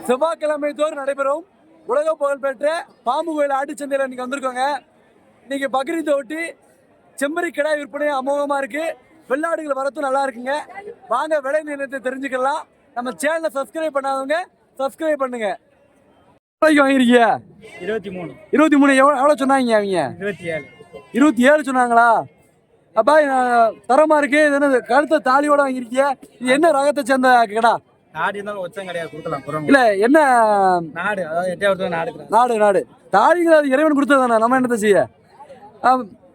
செவ்வாய்க்கிழமை தோறும் நடைபெறும் உலக புகழ்பெற்ற பாம்பு கோயில் ஆட்டுச்சந்தையில் இன்னைக்கு வந்திருக்கோங்க. இன்னைக்கு பக்ரீத்தை ஒட்டி செம்மறி கிடாய் விற்பனை அமோகமாக இருக்கு. வெள்ளாடுகள் வரத்தும் நல்லா இருக்குங்க. வாங்க விலை நிலையத்தை தெரிஞ்சுக்கலாம். நம்ம சேனலை சப்ஸ்கிரைப் பண்ணாதவங்க சப்ஸ்கிரைப் பண்ணுங்க. வாங்கிருக்கீங்க 23 எவ்வளோ சொன்னாங்க அவங்க? 27 சொன்னாங்களா? அப்பா தரமா இருக்கு. இது என்னது கழுத்த தாலியோட வாங்கிருக்கீங்க? இது என்ன ரகத்தை சேர்ந்த கடா? இல்ல என்ன நாடு? நாடு தாலிகள் அது இறைவன் கொடுத்ததானே, நம்ம என்னத்தை செய்ய?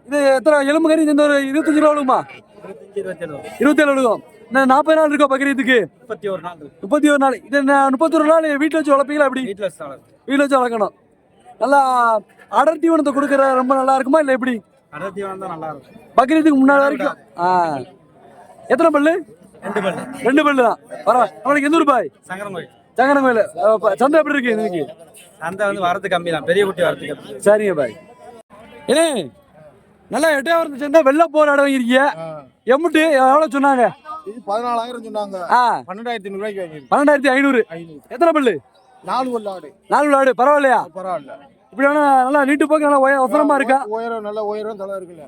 இது எத்தனை எலும்பு கறி? இந்த ஒரு 25 ரூபா விழுகுமா? 27 விழுகும். 40 நாள் இருக்கா பக்ரீத்துக்கு? 31 நாள். இது 31 நாள் வீட்டில் வச்சு வளர்ப்பீங்களா? எப்படி வீட்டில் வச்சு வளர்க்கணும். நல்லா அடர் தீவனத்தை கொடுக்குற ரொம்ப நல்லா இருக்குமா இல்லை எப்படி? பக்ரீத்துக்கு முன்னாடி வரைக்கும் எத்தனை பல்லு? 2 பல்லு தான். பரவாயில்ல. அவனுக்கு எந்த ஊர் பாய்? சங்கரங்கோயில். சந்தை எப்படி இருக்கு இன்னைக்கு? சந்தை வந்து வரது கம்மி தான், பெரிய குட்டி வரது கம்மி. சரிங்க பாய். ஏன்னா நல்லா எட்டையாவது சேர்ந்தா வெள்ள போர் அடை வாங்கிருக்கீங்க. எம்முட்டு எவ்வளோ சொன்னாங்க? 14,000 சொன்னாங்க. 12,500 ரூபாய்க்கு வாங்கி. 12,500. எத்தனை பல்லு? 4 பல்லாடு. 4 பல்லாடு. பரவாயில்லையா? பரவாயில்ல. இப்படி வேணா நல்லா நீட்டு போக்கு நல்லா ஒசரமா இருக்கா? உயரம் நல்ல உயரம் தலை இருக்குல்ல.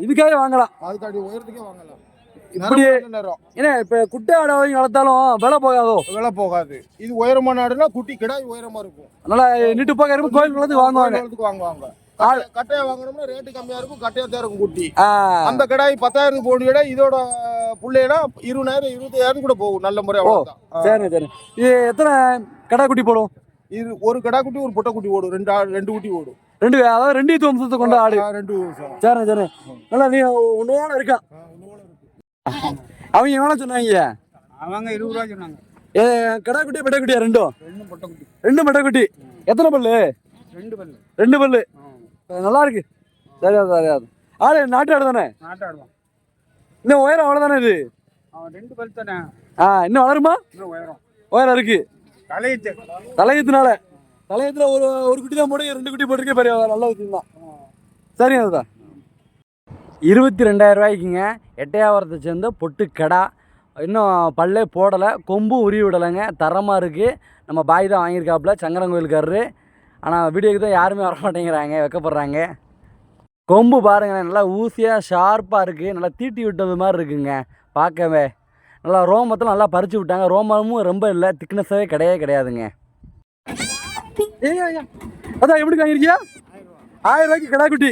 இதுக்காக வாங்கலாம். அதுக்காடி உயரத்துக்கே வாங்கலாம். இப்படி ஏன்னா இப்ப குட்டை ஆடை வாங்கி வளர்த்தாலும் விலை போகாதோ? விலை போகாது. இது உயரமான ஆடுனா குட்டி கிடாய் உயரமா இருக்கும். நல்லா நீட்டு போக்க இருக்கும். கோயில் குளத்துக்கு வாங்குவாங்க. கட்டையா வாங்கணும்னா ரேட்டு கம்மியா இருக்கும். கட்டையா தான் இருக்கும் குட்டி. அந்த கிடாய் 10,000 போடு கிடாய். இதோட புள்ளைனா 20,000 25,000 கூட போகும். நல்ல முறையா. சரி சரி. இது எத்தனை கடா குட்டி போடும்? இது ஒரு கடா குட்டி ஒரு பொட்டை குட்டி ஓடும். 2 குட்டி ஓடும். அதாவது 2 வம்சத்தை கொண்ட ஆடு. 2 சரி சரி. நல்லா நீ ஒன்னோட இருக்கா. அவங்க எவ்வளோ சொன்னாங்க? அவங்க 20 ரூபா சொன்னாங்க. கடா குட்டியா பெட்டை குட்டியா? 2 பொட்டை குட்டி. 2 பெட்டை குட்டி. எத்தனை பல்லு? 2 பல்லு. நல்லா இருக்கு. சரியா சரியா. ஆடு நாட்டு ஆடு தானே? நாட்டு ஆடு தான். இன்னும் உயரம் அவ்வளோதானே இது? 2 பல்லு தானே. இன்னும் வளருமா? உயரம் இருக்கு. தலையத்துனால தலையத்துல ஒரு குட்டி தான் போட்டு 2 குட்டி போட்டிருக்கே பெரிய நல்ல விஷயம் தான். சரிங்க அதுதான். 22,000 ரூபாய்க்குங்க எட்டையாவரத்தை சேர்ந்த பொட்டு கடா. இன்னும் பல்லே போடலை, கொம்பும் உருவி விடலைங்க. தரமாக இருக்குது. நம்ம பாய் தான் வாங்கியிருக்காப்புல, சங்கரங்கோயிலுக்காரரு. ஆனால் வீடியோக்கு தான் யாருமே வர மாட்டேங்கிறாங்க, வெக்கப்படுறாங்க. கொம்பு பாருங்கள், நல்லா ஊசியாக ஷார்ப்பாக இருக்குது. நல்லா தீட்டி விட்டது மாதிரி இருக்குங்க பார்க்கவே. நல்லா ரோமத்தில் நல்லா பறித்து விட்டாங்க. ரோமமும் ரொம்ப இல்லை, திக்னஸாகவே கிடையாதுங்க. அதான் எப்படி வாங்கியிருக்கியா? 1000 ரூபாய்க்கு கடா குட்டி.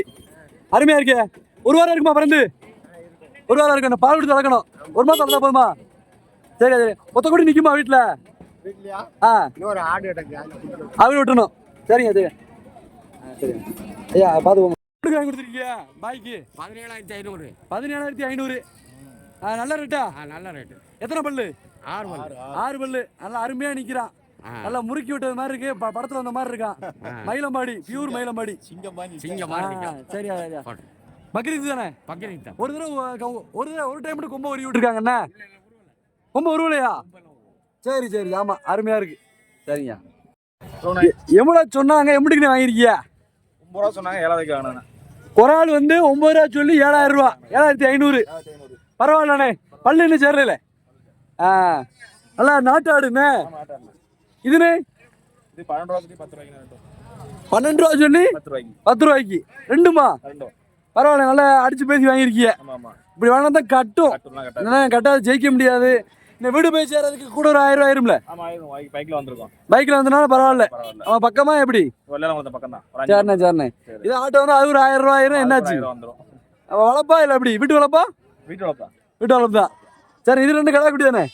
அருமையாக இருக்கே. 1 வாரம் இருக்குமா பிறந்து? 1 வாரம் இருக்கு. பால் கொடுத்து வளர்க்கணும். 1 மாதம் வளர்த்தா போதுமா? சரி சரி. ஒத்த குட்டி நிற்குமா வீட்டில்? ஆடு விட்டணும். சரிங்க சரி. சரிங்க ஐயா, பார்த்துக்கோங்க. வாங்கி கொடுத்துருக்கீங்க பாய்க்கு? 17,500. 17,500. நல்ல ரேட்டா? நல்ல ரேட்டு. எத்தனை பல்லு? 6 பல்லு. நல்லா அருமையாக நிற்கிறான். நல்லா முறுக்கி விட்டது மாதிரி இருக்கு. படத்தில் வந்த மாதிரி இருக்கான். மயிலம்பாடி, பியூர் மயிலம்பாடி. சரி பக்ரீத் தானே? ஒரு டைம் மட்டும் கொம்ப உருவி விட்டுருக்காங்கண்ணா. கொம்ப உருவலையா? சரி சரி. ஆமாம், அருமையாக இருக்கு. சரிங்க. எவ்வளோ சொன்னாங்க? எம்பிட்டுக்கு வாங்கியிருக்கியா? 9 ரூபா சொன்னாங்க. 7,000 வாங்கினேன். ஒரு ஆள் வந்து 9 ரூபா சொல்லி 7,000 ரூபா. 7,500. பரவாயில்லண்ணே. பல்லு இன்னும் சேரல. நல்லா நாட்டு ஆடுண்ணே. இதுண்ணே 12 ரூபா சொல்லி 10 ரூபாய்க்கு 2மா? பரவாயில்ல. நல்லா அடிச்சு பேசி வாங்கியிருக்கீங்க. இப்படி வேணா தான் கட்டும். கட்டாது, ஜெயிக்க முடியாது. இந்த வீடு போய் சேர்றதுக்கு கூட ஒரு 1000 ரூபா ஆயிரும்ல? பைக்ல வந்தனால பரவாயில்ல. அவன் பக்கமா எப்படி? சரிண்ணே சரிண்ணே. இது ஆட்டோ வந்து அது ஒரு 1000 ரூபா ஆயிரும். என்னாச்சு? அவன் வளர்ப்பா இல்லை எப்படி? வீட்டு வளர்ப்பா? வீட்டு வளர்ப்பு தான். சரி. இது 2 கடா குட்டி தானே?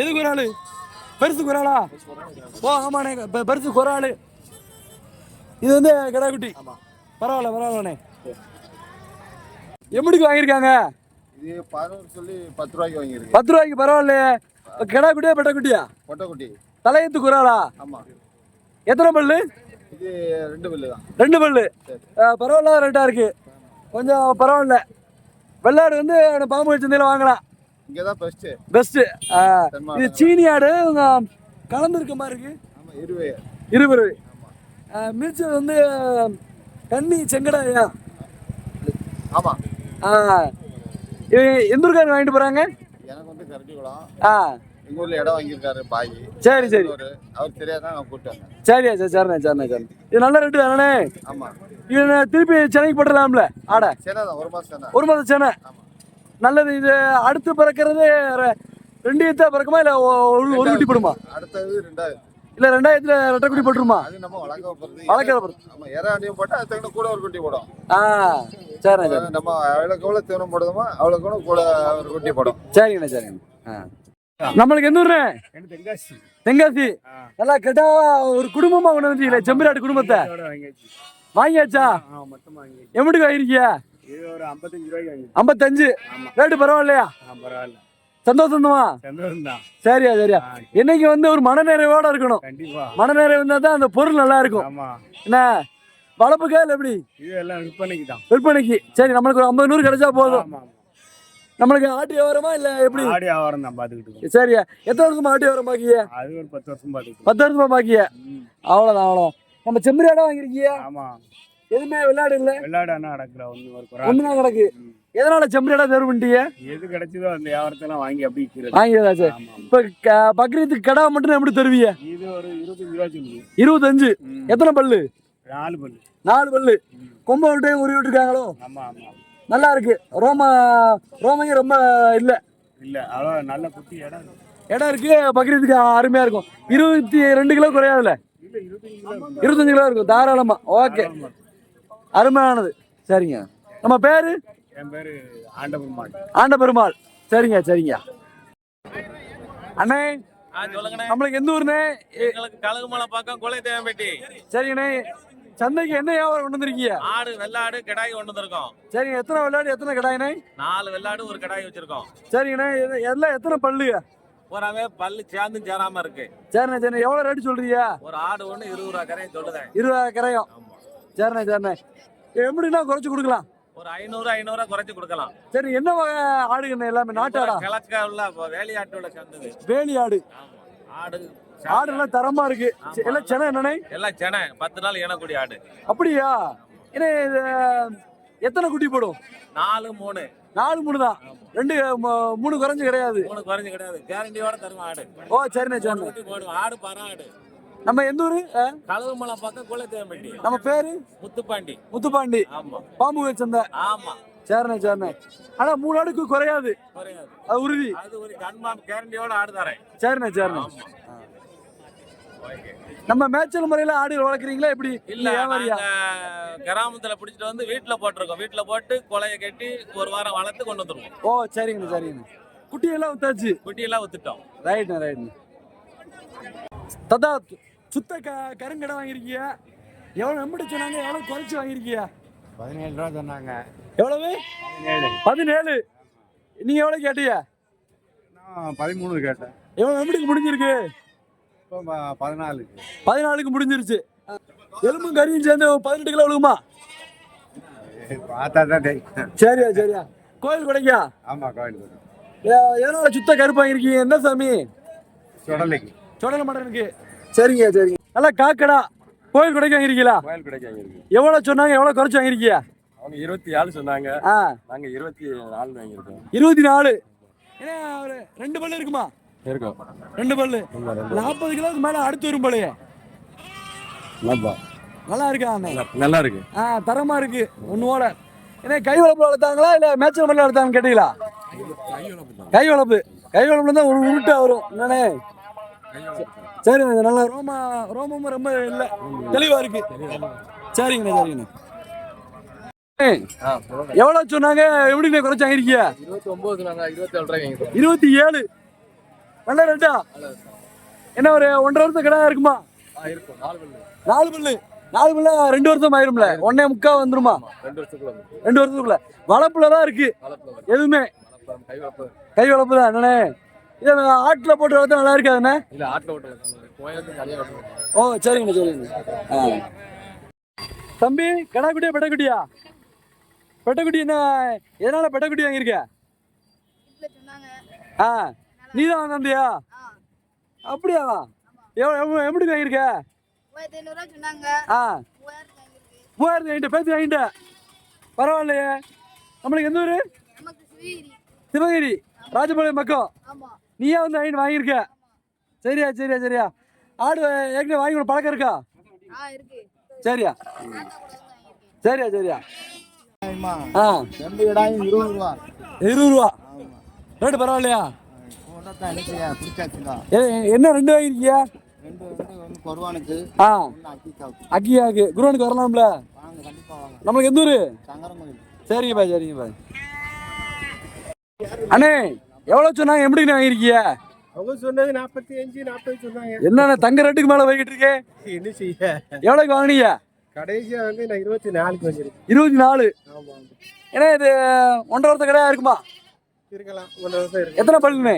எதுக்கு ஒரு ஆளு? பெருசுக்கு ஒரு ஆளா? ஆமாண்ணே, பெருசுக்கு ஒரு ஆளு. இது வந்து கடா குட்டி. பரவாயில்லண்ணே. எப்படிக்கு வாங்கியிருக்காங்க? இது 11 சொல்லி 10 ரூபாய்க்கு வாங்கியிருக்கு. 10 ரூபாய்க்கு. பரவாயில்லையே. கடா குட்டியா பெட்டை குட்டியா? பொட்டை குட்டி. தலையத்துக்கு ஒரு ஆளா? ஆமா. எத்தனை பல்லு? இது 2 பல்லு தான். 2 பல்லு. பரவாயில்ல, ரேட்டா இருக்கு. கொஞ்சம் பரவாயில்ல. வெள்ளாடு வந்து பாம்பு வச்சிருந்தையில வாங்கலாம். இங்கே தான் பெஸ்ட்டு. இது சீனி ஆடு கலந்து இருக்க மாதிரி இருக்கு. இருபது. மிச்சம் வந்து கன்னி செங்கடாயா? ஆமாம். எந்த ஊருக்காரங்க வாங்கிட்டு போகிறாங்க? எனக்கு வந்து கரட்டிக்குளம். எங்க ஊர்ல இடம் வாங்கியிருக்காரு பாய். சரி சரி. அவர் தெரியாதான் கூப்பிட்டு வந்தேன். சரியா சார், சரிண்ணே சரிண்ணே சரி. இது நல்ல ரேட்டு தானே? ஆமா. இது திருப்பி சென்னைக்கு போட்டுடலாம்ல ஆடை? சேனைதான், 1 மாசம் சேனை. 1 மாதம் சேனை. நல்லது. இது அடுத்து பிறக்கிறது 2 ஈத்தா பிறக்குமா இல்லை ஒரு குட்டி போடுமா? அடுத்தது 2வது. இல்லை 2000த்துல ரெட்டை குட்டி போட்டுருமா? அது நம்ம வளர்க்க போறது. வளர்க்க. ஆமா, இறாண்டியும் போட்டா அதுக்கு கூட ஒரு குட்டி போடும். சரிண்ணே சரி. நம்ம எவ்வளோக்கு எவ்வளோ தீவனம் போடுதோமோ அவ்வளோக்கு கூட ஒரு குட்டி போடும். சரிங்கண்ணே சரிங்கண்ணே. நம்மளுக்கு எந்த ஊர்ண்ணே? தென்காசி. தென்காசி. நல்லா கேட்டா ஒரு குடும்பமா கொண்டு வந்தீங்களே, செம்பிராட்டு குடும்பத்தை வாங்கியாச்சா? எம்பிட்டுக்கு வாங்கிருக்கியா? இது ஒரு 55 ரூபாய்க்கு வாங்கி. 55. ரேட்டு பரவாயில்லையா? பரவாயில்ல. சந்தோஷமா? சந்தோஷம் தான். சரியா சரியா. இன்னைக்கு வந்து ஒரு மனநிறைவோட இருக்கணும். கண்டிப்பா. மனநிறைவு இருந்தா தான் அந்த பொருள் நல்லா இருக்கும். ஆமா. என்ன வளர்ப்புக்கா இல்லை எப்படி? இது எல்லாம் விற்பனைக்கு தான். விற்பனைக்கு. சரி, நம்மளுக்கு ஒரு 50 100 கிடைச்சா போதும். ஆமா. நம்மளுக்கு ஆட்டு வியாபாரமா இல்ல எப்படி? ஆடு வியாபாரம் தான் பாத்துக்கிட்டு. சரியா. எத்தனை வருஷமா ஆட்டு வியாபாரம் பாக்கிய? அது ஒரு 10 வருஷம் பாத்துக்கிட்டு. 10 வருஷமா பாக்கிய. அவ்வளவுதான் அவ்வளோ. நம்ம செம்மறியாடா வாங்கிருக்கிய? ஆமா. எதுவுமே விளையாடு இல்ல? விளையாடு அண்ணா நடக்குற ஒண்ணுதான் கிடக்கு. எதனால செம்மறியாடா தேர்வு பண்ணிட்டீங்க? எது கிடைச்சதோ அந்த வியாபாரத்தெல்லாம் வாங்கி அப்படி வாங்கியதா சார்? இப்ப பக்ரீத்துக்கு கடா மட்டும் எப்படி தருவீங்க? இது ஒரு 25 ரூபா சொல்லுங்க. 25. எத்தனை பல்லு? 4 பல்லு. 4 பல்லு. கொம்ப விட்டு உருவி விட்டுருக்காங்களோ? ஆமா ஆமா. நல்லா இருக்கு. ரோமையும் ரொம்ப இல்ல இல்ல அவ்வளோ நல்ல குட்டி இடம் இருக்கு. பக்ரீத்துக்கு அருமையா இருக்கும். 22 கிலோ குறையாதுல? 25 கிலோ இருக்கும் தாராளமா. ஓகே, அருமையானது. சரிங்க. நம்ம பேரு? என் பேரு ஆண்டபெருமாள். ஆண்டபெருமாள். சரிங்க சரிங்க. அண்ணே சொல்லுங்கண்ணே. நம்மளுக்கு எந்த ஊர்னே? எங்களுக்கு கழுகுமலை பக்கம் குலதேவம்பட்டி. சரிங்கண்ணே. சந்தைக்கு என்ன வியாபாரம் கொண்டு வந்திருக்கீங்க? ஆடு வெள்ளாடு கிடாய் கொண்டு வந்திருக்கோம். சரிங்க. எத்தனை வெள்ளாடு எத்தனை கிடாய்ண்ணே? 4 வெள்ளாடு ஒரு கிடாய் வச்சிருக்கோம். சரிங்கண்ணே. எல்லாம் எத்தனை பல்லு? பூராவே பல்லு சேர்ந்து சேராம இருக்கு. சரிண்ணே சரிண்ணே. எவ்வளவு ரேட்டு சொல்றீங்க? ஒரு ஆடு ஒண்ணு 20 ரூபா கரையும் சொல்லுதேன். 20 கரையும். சரிண்ணே சரிண்ணே. எப்படின்னா குறைச்சு கொடுக்கலாம்? ஒரு 500 குறைச்சு கொடுக்கலாம். சரி. என்ன வகை ஆடுங்கண்ணே? எல்லாமே நாட்டு ஆடா? கிழக்க உள்ள வேலியாட்டோட சேர்ந்தது. வேலி ஆடு. ஆடு எல்லாம் தரமா இருக்கு. எல்லாம் சென என்னண்ணே? எல்லாம் சென 10 நாள் இனக்கூடிய ஆடு. அப்படியா? என்ன எத்தனை குட்டி போடும்? 4 3. 4 3 தான். 2 3 குறைஞ்சு கிடையாது. 3 குறைஞ்சு கிடையாது. கேரண்டியோட தரும் ஆடு. ஓ சரிண்ணே சரிண்ணே. போடும் ஆடு பராடு. நம்ம எந்த ஊரு? கழுகுமலை பக்கம் குலதேவம்பட்டி. நம்ம பேரு? முத்துப்பாண்டி. முத்துப்பாண்டி. ஆமா. பாம்பு சந்தை. ஆமா. சரிண்ணே சரிண்ணே. ஆனா 3 ஆடுக்கு குறையாது. அது உறுதி. அது ஒரு கன்ஃபார்ம் கேரண்டியோட ஆடு தரேன். சரிண்ணே சரிண்ணே. நம்ம மேய்ச்சல் முறையில ஆடு வளர்க்குறீங்களா எப்படி? இல்ல, கிராமத்துல பிடிச்சிட்டு வந்து வீட்டுல போட்டிருக்கோம். வீட்டுல போட்டு கொலையை கட்டி 1 வாரம் வளர்த்து கொண்டு வந்துருவோம். ஓ சரிங்கண்ணே சரிங்கண்ணே. குட்டி எல்லாம் வித்தாச்சு? குட்டியெல்லாம் வித்துட்டோம். ரைட்ண்ணே ரைட்ண்ணே. ததா சுத்த கருங்கடை வாங்கிருக்கிய? எவ்வளவு நம்பிட்டு சொன்னாங்க? எவ்வளவு குறைச்சு வாங்கிருக்கிய? 17 ரூபா சொன்னாங்க. எவ்வளவு? 17. நீங்க எவ்வளவு கேட்டீங்க? நான் 13 கேட்டேன். எவ்வளவு நம்பிட்டுக்கு முடிஞ்சிருக்கு? 14க்கு முடிஞ்சிருச்சு. எலும்பும் கறியும் சேர்ந்து 18 கிலோ விழுகுமா? சரியா சரியா. கோயில் கொடைக்கா? ஆமா, கோயில் கொடை. எதனால சுத்த கருப்பு வாங்கிருக்கீங்க? என்ன சாமி? சொடல மட்டனுக்கு. சரிங்க சரிங்க. நல்லா காக்கடா கோயில் கொடைக்கு வாங்கிருக்கீங்களா? கோயில் கொடைக்கு வாங்கிருக்கு. எவ்வளவு சொன்னாங்க? எவ்வளவு குறைச்சு வாங்கிருக்கீங்க? அவங்க 24 சொன்னாங்க. நாங்க 24 வாங்கிருக்கோம். 24. ஏன்னா ஒரு 2 பல்லு இருக்குமா? இருக்கும். 2 பல்லு. 40 கிலோக்கு மேல அடுத்து வரும் போலயே. நல்லா இருக்கா? நல்லா இருக்கு. தரமா இருக்கு. ஒன்னோட ஏன்னா கை வளர்ப்பு வளர்த்தாங்களா இல்ல மேய்ச்சல் மல்ல வளர்த்தாங்க கேட்டீங்களா? கை வளர்ப்பு. கை வளர்ப்புல தான் ஒரு உருட்டா வரும் என்னண்ணே? சரி. நல்லா ரோமமும் ரொம்ப இல்ல, தெளிவா இருக்கு. சரிங்கண்ணே சரிங்கண்ணே. எவ்வளவு சொன்னாங்க? எப்படிண்ணே குறைச்சு வாங்கிருக்கீங்க? 29 சொன்னாங்க. 27 ரூபாய்க்கு. 27. நல்ல ரேட்டா? என்ன ஒரு 1.5 வருஷம் கடை இருக்குமா? இருக்கும். 4 பல்லு. 4 பல்லு. 4 பல்லு 2 வருஷம் ஆயிரும்ல? 1.25 வந்துருமா? 2 வருஷத்துக்குள்ள. 2 வருஷத்துக்குள்ள. வளப்புலதான் இருக்கு எதுவுமே. கை வளர்ப்பு தான் என்னண்ணே? இதை ஆட்டுல போட்டு வளர்த்தா நல்லா இருக்காதுண்ணே? இல்ல, ஆட்டுல ஓட்டு கோயிலுக்கு தனியா ஓட்டு. ஓ சரிங்கண்ணே சரிங்கண்ணே. தம்பி, கடா குட்டியா பெட்டக்குட்டியா? பெட்டக்குட்டி. என்ன எதனால பெட்டக்குட்டி வாங்கியிருக்க? நீ தான் வாங்கியா? அப்படியா? எப்படி வாங்கியிருக்க? 3000 பேசி வாங்கிட்ட. பரவாயில்லையே. நம்மளுக்கு எந்த ஊரு? சிவகிரி. ராஜபாளையம் பக்கம். நீயே வந்து வாங்கியிருக்க. சரியா சரியா சரியா. ஆடு ஏற்கனவே வாங்கி பழக்கம் இருக்கா? இருக்கு. சரியா சரியா சரியா. ஆ 2 கடாயும் 20 ரூபா. 20 ரூபா ரேட்டு பரவாயில்லையா? என்ன 2 வாங்கிருக்கிய? 2 கொர்வானுக்கு, ஆ 1 அக்கியாக்கு குருவனுக்கு வரலாம்ல? வாங்க கண்டிப்பா வாங்க. நம்மளுக்கு எந்த ஊரு? சங்கரமங்கலம். சரிங்கப்பா சரிங்கப்பா. அண்ணே எவ்வளோ சொன்னாங்க? எப்படி வாங்கிருக்கிய? அவங்க சொன்னது 45 40 சொன்னாங்க. என்னண்ணே தங்க ரேட்டுக்கு மேலே போய்கிட்டு இருக்கேன். என்ன செய்ய? எவ்வளோக்கு வாங்கினீங்க? கடைசியா வந்து நான் 24க்கு வச்சிருக்கேன். 24. ஆமா. ஏன்னா இது 1.5 வருஷம் கடையா இருக்குமா? இருக்கலாம். 1 வருஷம் இருக்கு. எத்தனை பல்லுண்ணே?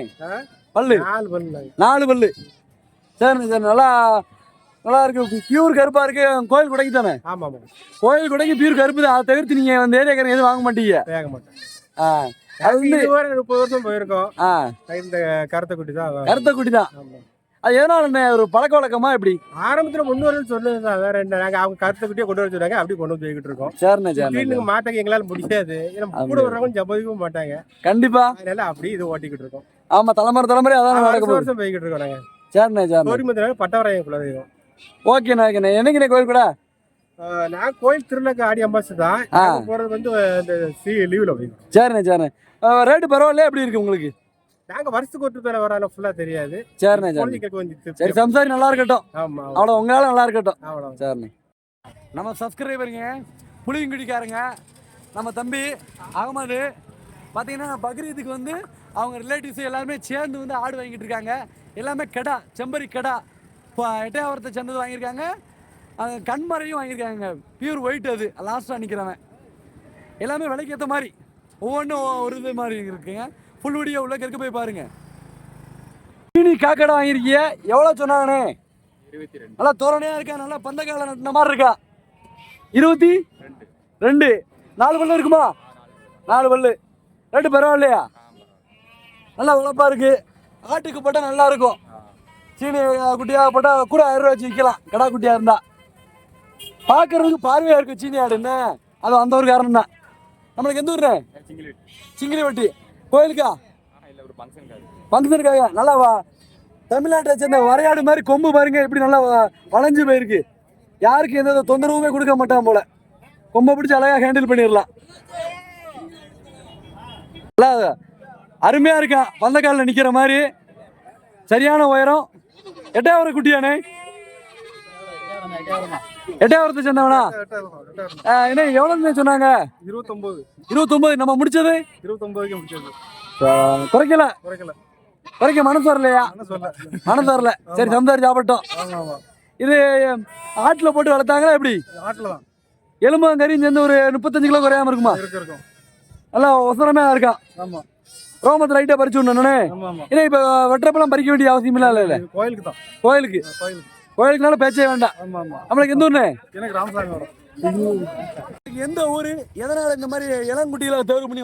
பல்லு 4 பண்ணாங்க. 4 பல்லு. சரி சரி. நல்லா இருக்கு. பியூர் கருப்பா இருக்கு. கோயில் குடைக்கு தானே? ஆமா ஆமா. கோயில் குடைக்கு பியூர் கருப்பு தான். அதை தவிர்த்து நீங்க அந்த ஏரியாக்காரங்க எதுவும் வாங்க மாட்டீங்க. வேக மாட்டேன். அது வந்து 30 வருஷம் போயிருக்கோம். இந்த கருத்தை குட்டி தான். கருத்தை குட்டி தான். அது எதனால ஒரு பழக்க வழக்கமா எப்படி? ஆரம்பத்துல முன்னோர்கள் சொன்னதுதான். வேற என்ன, நாங்க அவங்க கருத்தை குட்டியே கொண்டு வர சொன்னாங்க, அப்படி கொண்டு வந்து போய்கிட்டு இருக்கோம். சரிண்ணே சரிண்ணே. மாட்டங்க எங்களால முடியாது. ஏன்னா கூட வர்றவங்க சம்மதிக்கவும் மாட்டாங்க. கண்டிப்பா. அதனால அப்படி இது ஓட்டிக்கிட்டு இருக்கோம். ஆமா தலைமுறை அதான் நடக்கும். வருஷம் போய்கிட்டு இருக்கோம் நாங்க. சரிண்ணே சரிண்ணே. கோரிமந்திர பட்டவராயன் குலதெய்வம். ஓகேண்ணே ஓகேண்ணே. என்னைக்குண்ணே கோயில் கூட? நான் கோயில் திருவிழாக்கு ஆடி அம்பாசு தான். போறது வந்து இந்த லீவ்ல போய். சரிண்ணே சரிண்ணே. ரேட்டு பரவாயில்ல? எப்படி இருக்கு உங்களுக்கு? நாங்க வருஷத்துக்கு ஒரு தடவை வரானோ ஃபுல்லா தெரியாது. சரிண்ணே சரி. சரி சம்சாரி நல்லா இருக்கட்டும். ஆமா அவ்வளோ உங்களால நல்லா இருக்கட்டும். அவ்வளோ. சரிண்ணே. நம்ம சப்ஸ்கிரைபருங்க புளியங்குடிக்காரங்க நம்ம தம்பி அகமது பார்த்தீங்கன்னா பக்ரீத்துக்கு வந்து அவங்க ரிலேட்டிவ்ஸ் எல்லாருமே சேர்ந்து வந்து ஆடு வாங்கிட்டு இருக்காங்க. எல்லாமே கடா, செம்பரி கடா. இப்போ எட்டையாவரத்தை சேர்ந்தது வாங்கியிருக்காங்க. கண்மறையும் வாங்கியிருக்காங்க. Pure white. அது லாஸ்ட்டாக நிற்கிறவன் எல்லாமே விலைக்கு ஏற்ற மாதிரி ஒவ்வொன்றும் ஒரு இது மாதிரி இருக்குங்க. ஃபுல் வீடியோ உள்ள இருக்க போய் பாருங்க. சீனி காக்கடை வாங்கியிருக்கிய? எவ்வளோ சொன்னாங்கண்ணே? 22. நல்லா தோரணையாக இருக்கா? நல்லா பந்தக்கால நட்டின மாதிரி இருக்கா? 22. 4 பல்லு இருக்குமா? 4 பல்லு. ரேட்டு பரவாயில்லையா? நல்லா உழப்பா இருக்கு. ஆட்டுக்கு போட்டால் நல்லா இருக்கும். சீனி குட்டியாக போட்டால் கூட 1000 ரூபா வச்சு விற்கலாம். கடா குட்டியாக இருந்தா பார்க்கறதுக்கு பார்வையாக இருக்கும். சீனி ஆடு என்ன அது அந்த ஒரு காரணம் தான். நம்மளுக்கு எந்த ஊர்ண்ணே? சிங்கிலி வட்டி. கோயிலுக்கா? ஃபங்க்ஷனுக்காக. நல்லா தமிழ்நாட்டை சேர்ந்த வரையாடு மாதிரி கொம்பு பாருங்க எப்படி நல்லா வளைஞ்சு போயிருக்கு. யாருக்கு எந்த தொந்தரவுமே கொடுக்க மாட்டான் போல. கொம்பை பிடிச்சி அழகாக ஹேண்டில் பண்ணிடலாம். நல்லா அருமையா இருக்கான். பந்தக்காலில் நிற்கிற மாதிரி சரியான உயரம். எட்டையாவரம் குட்டியானே? எட்டையாவரத்தை சேர்ந்தவனா? என்ன எவ்வளோ சொன்னாங்க? 29. நம்ம முடிச்சது 29க்கு முடிச்சது. குறைக்க மனசு வரலையா? மனசு வரல. சரி சம்சாரி சாப்பிட்டோம். இது ஆட்டில் போட்டு வளர்த்தாங்களா எப்படி? ஆட்டில் தான். எலும்பும் கறியும் சேர்ந்து ஒரு 35 கிலோ குறையாம இருக்குமா? இருக்கும். நல்லா ஒசரமே இருக்கான். ஆமா. ரோமத்தை லைட்டா பறிச்சு விடணும்னே. ஏன்னா இப்ப வெட்டப்பெல்லாம் பறிக்க வேண்டிய அவசியம் இல்ல. கோயிலுக்கு தான். கோயிலுக்குனால பேச்சே வேண்டாம். நம்மளுக்கு எந்த ஊர்னே? எனக்கு ராமசாமி வரும். எந்த ஊரு? எதனால இந்த மாதிரி இளங்குட்டியில தேர்வு பண்ணி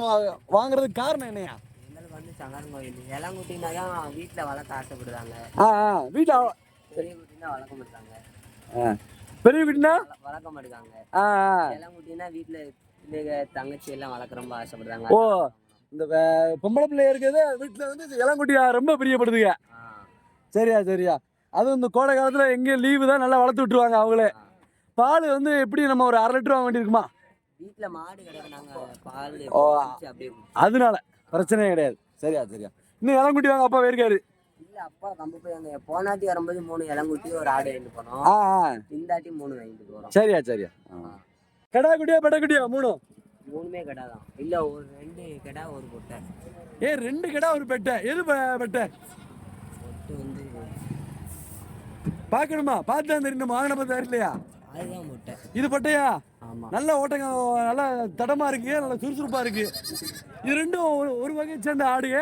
வாங்குறதுக்கு காரணம் என்னையா? வந்து சங்கரன் கோயில் இளங்குட்டினா தான் வீட்டில் வளர்க்க ஆசைப்படுறாங்க. வீட்டில் பெரிய குட்டினா வளர்க்க மாட்டாங்க. பெரிய குட்டினா வளர்க்க மாட்டாங்க. இளங்குட்டினா வீட்டில் தங்கச்சி எல்லாம் வளர்க்க ரொம்ப ஆசைப்படுறாங்க. ஓ இந்த பொம்பளை பிள்ளை இருக்கிறது வீட்டில் வந்து இளங்குட்டியா ரொம்ப பிரியப்படுதுங்க. சரியா. அதுவும் இந்த கோடை காலத்தில் எங்கேயும் லீவு தான் நல்லா வளர்த்து விட்டுருவாங்க அவங்களே. பால் வந்து எப்படி நம்ம ஒரு 1/2 லிட்டர் வாங்க வேண்டியிருக்குமா? வீட்டில் மாடு கிடையாது. நாங்கள் பால் அப்படியே அதனால பிரச்சனையே கிடையாது. சரியா. இன்னும் இளங்குட்டி வாங்க அப்பா இருக்காரு. இல்லை அப்பா கம்பு போய் அங்கே போனாட்டி வரும்போது 3 இளங்குட்டி ஒரு ஆடு வாங்கிட்டு போனோம். இந்தாட்டி 3 வாங்கிட்டு போகிறோம். சரியா. கடா குட்டியா பெட்டை குட்டியா? 3மே கடா தான். இல்லை ஒரு 2 கடா ஒரு பொட்டை. 2 கடா ஒரு பெட்டை. எது பெட்டை? பொட்டு வந்து பார்க்கணுமா? பார்த்து தான் தெரியணுமா? வாங்கின பார்த்து தெரியலையா? அதுதான் பொட்டை. இது பொட்டையா? ஆமாம். நல்ல ஓட்டங்க, நல்லா தடமா இருக்கு, நல்லா சுறுசுறுப்பா இருக்கு. இது ரெண்டும் ஒரு வகையை சேர்ந்த ஆடுங்க.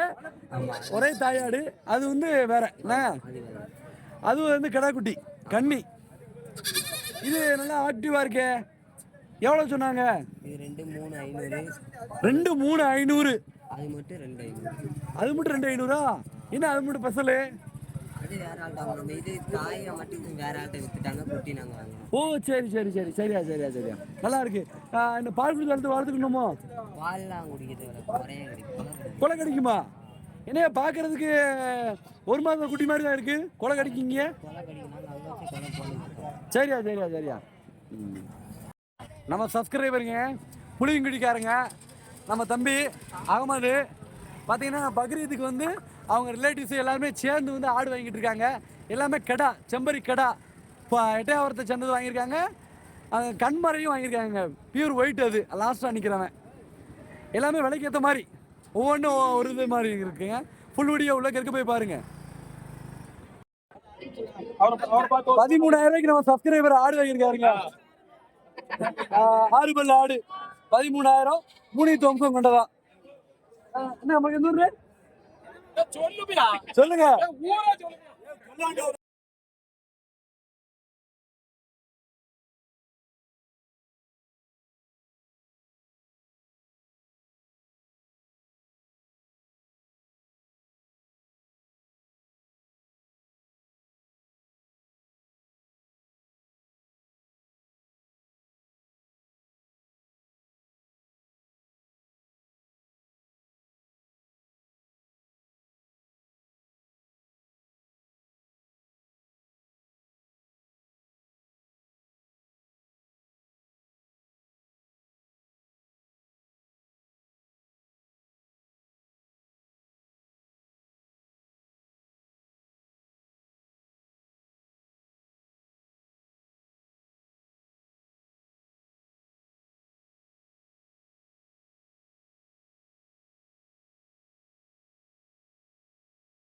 ஒரே தாயாடு. அது வந்து வேற என்ன? அது வந்து கிடாக்குட்டி கன்னி. இது நல்லா ஆக்டிவா இருக்கே. எவ்வளோ சொன்னாங்க? இது 2 3 500. 2 3 500. அது மட்டும் 2 500. அது மட்டும் 2 500. என்ன அது மட்டும் ஸ்பெஷலு? அது வேற ஆள்கிட்ட வாங்க. இது தாயை மட்டும் வேற ஆள்கிட்ட வித்துட்டாங்க. குட்டி நாங்கள் வாங்கினோம். ஓ சரியா. நல்லா இருக்கு. இந்த பால் குடி வளர்த்துக்கணுமோ? பால்லாம் குடிக்கிறது குறைய கிடைக்கும். கொலை கிடைக்குமா? என்னைய பார்க்கறதுக்கு ஒரு மாதம் குட்டி மாதிரி தான் இருக்கு. கொலை கடிக்கிங்க. சரியா சரியா சரியா. நம்ம சப்ஸ்கிரைபருங்க புளியங்குடிக்காரங்க நம்ம தம்பி அகமது பார்த்தீங்கன்னா பக்ரீத்துக்கு வந்து அவங்க ரிலேட்டிவ்ஸ் எல்லாருமே சேர்ந்து வந்து ஆடு வாங்கிட்டு இருக்காங்க. எல்லாமே கடா, செம்பரி கடா, இப்போ எட்டையாவரத்தை சேர்ந்தது வாங்கியிருக்காங்க. அது கண்மறையும் வாங்கியிருக்காங்க. பியூர் ஒயிட், அது லாஸ்ட்டாக நிற்கிறவன். எல்லாமே விலைக்கு ஏற்ற மாதிரி ஒவ்வொன்றும் ஒரு இது மாதிரி இருக்குங்க. ஃபுல் வீடியோ உள்ள இருக்க போய் பாருங்க. 13,000 ரூபாய்க்கு நம்ம சப்ஸ்கிரைபர் ஆடு வாங்கியிருக்காருங்க. 6 பல்லு ஆடு 13,000 3 வம்சம் கொண்டதா. என்ன நமக்கு எந்த ஊரு சொல்லுங்க.